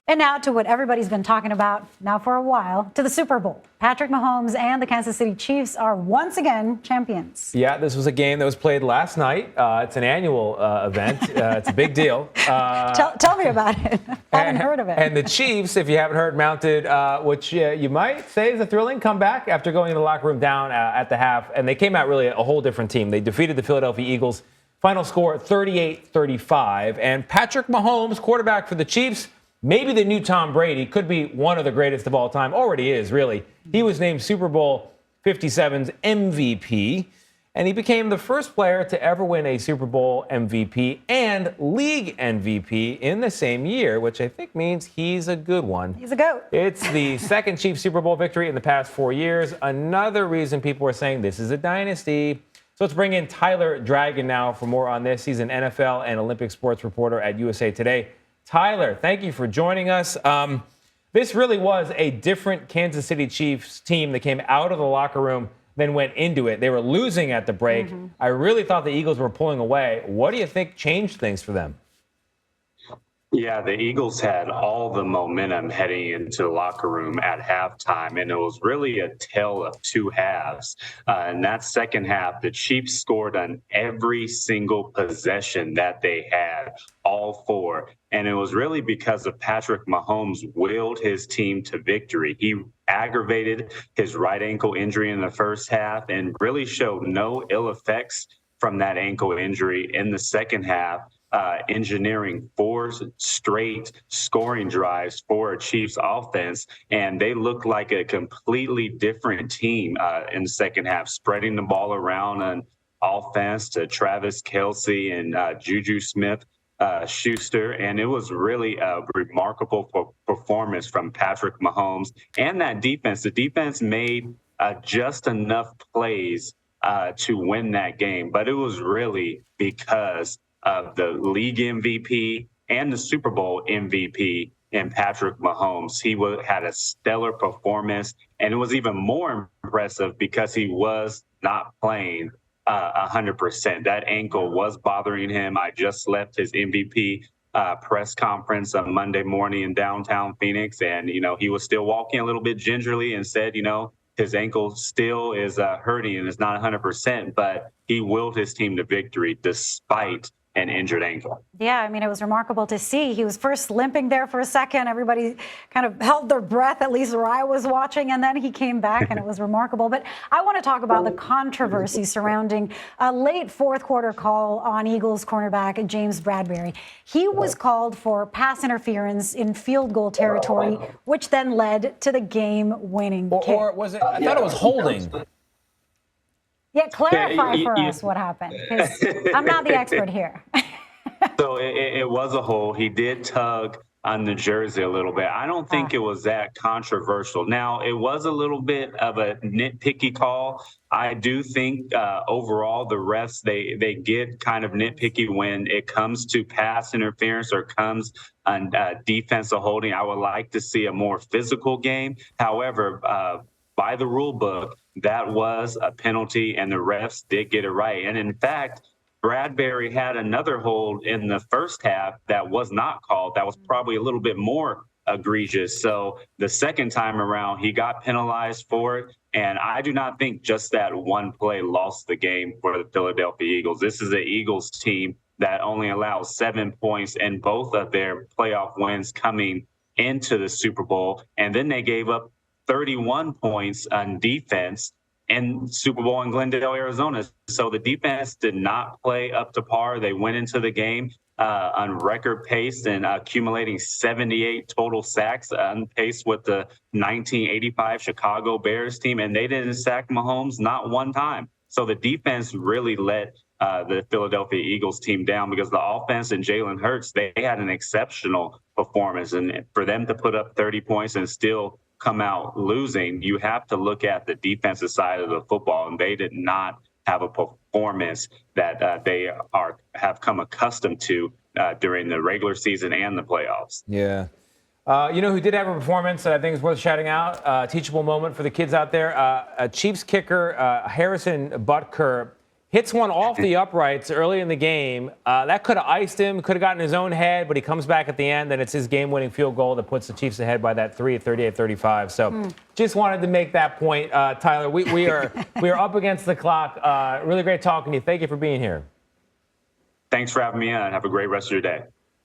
And now to what everybody's been talking about now for a while, to the Super Bowl. Patrick Mahomes and the Kansas City Chiefs are once again champions. Yeah, this was a game that was played last night. It's an annual event. It's a big deal. Tell me about it. I haven't heard of it. And the Chiefs, if you haven't heard, mounted, which you might say is a thrilling comeback after going in the locker room down at the half. And they came out really a whole different team. They defeated the Philadelphia Eagles. Final score 38-35. And Patrick Mahomes, quarterback for the Chiefs, maybe the new Tom Brady, could be one of the greatest of all time. Already is, really. He was named Super Bowl 57's MVP, and he became the first player to ever win a Super Bowl MVP and league MVP in the same year, which I think means he's a good one. He's a GOAT. It's the second Chiefs Super Bowl victory in the past 4 years. Another reason people are saying this is a dynasty. So let's bring in Tyler Dragon now for more on this. He's an NFL and Olympic sports reporter at USA Today. Tyler, thank you for joining us. This really was a different Kansas City Chiefs team that came out of the locker room than went into it. They were losing at the break. I really thought the Eagles were pulling away. What do you think changed things for them? Yeah, the Eagles had all the momentum heading into the locker room at halftime, and it was really a tale of two halves. In that second half, the Chiefs scored on every single possession that they had, all four. And it was really because of Patrick Mahomes willed his team to victory. He aggravated his right ankle injury in the first half and really showed no ill effects from that ankle injury in the second half. Engineering four straight scoring drives for a Chiefs offense, and they looked like a completely different team in the second half, spreading the ball around on offense to Travis Kelce and Juju Smith-Schuster, and it was really a remarkable performance from Patrick Mahomes and that defense. The defense made just enough plays to win that game, but it was really because of the league MVP and the Super Bowl MVP in Patrick Mahomes. He had a stellar performance, and it was even more impressive because he was not playing 100%. That ankle was bothering him. I just left his MVP press conference on Monday morning in downtown Phoenix, and, he was still walking a little bit gingerly and said, his ankle still is hurting and is not 100%, but he willed his team to victory despite an injured ankle. Yeah, I mean, it was remarkable to see. He was first limping there for a second. Everybody kind of held their breath, at least where I was watching, and then he came back, and it was remarkable. But I want to talk about the controversy surrounding a late fourth quarter call on Eagles cornerback James Bradberry. He was called for pass interference in field goal territory, which then led to the game-winning kick. Or was it? I thought it was holding. Yeah, clarify for us what happened, because I'm not the expert here. So it was a hold. He did tug on the jersey a little bit. I don't think it was that controversial. Now, it was a little bit of a nitpicky call. I do think overall the refs, they get kind of nitpicky when it comes to pass interference or comes on defensive holding. I would like to see a more physical game. However, by the rule book, that was a penalty, and the refs did get it right. And in fact, Bradberry had another hold in the first half that was not called. That was probably a little bit more egregious. So the second time around, he got penalized for it. And I do not think just that one play lost the game for the Philadelphia Eagles. This is an Eagles team that only allowed 7 points in both of their playoff wins coming into the Super Bowl. And then they gave up 31 points on defense in Super Bowl in Glendale, Arizona. So the defense did not play up to par. They went into the game on record pace and accumulating 78 total sacks, on pace with the 1985 Chicago Bears team, and they didn't sack Mahomes not one time. So the defense really let the Philadelphia Eagles team down, because the offense and Jalen Hurts, they had an exceptional performance. And for them to put up 30 points and still come out losing, you have to look at the defensive side of the football, and they did not have a performance that they have come accustomed to during the regular season and the playoffs. Yeah. Who did have a performance that I think is worth shouting out, a teachable moment for the kids out there, a Chiefs kicker, Harrison Butker. hits one off the uprights early in the game. That could have iced him, could have gotten his own head, but he comes back at the end, and it's his game-winning field goal that puts the Chiefs ahead by that 3 at 38-35. So just wanted to make that point, Tyler. We are up against the clock. Really great talking to you. Thank you for being here. Thanks for having me on. Have a great rest of your day.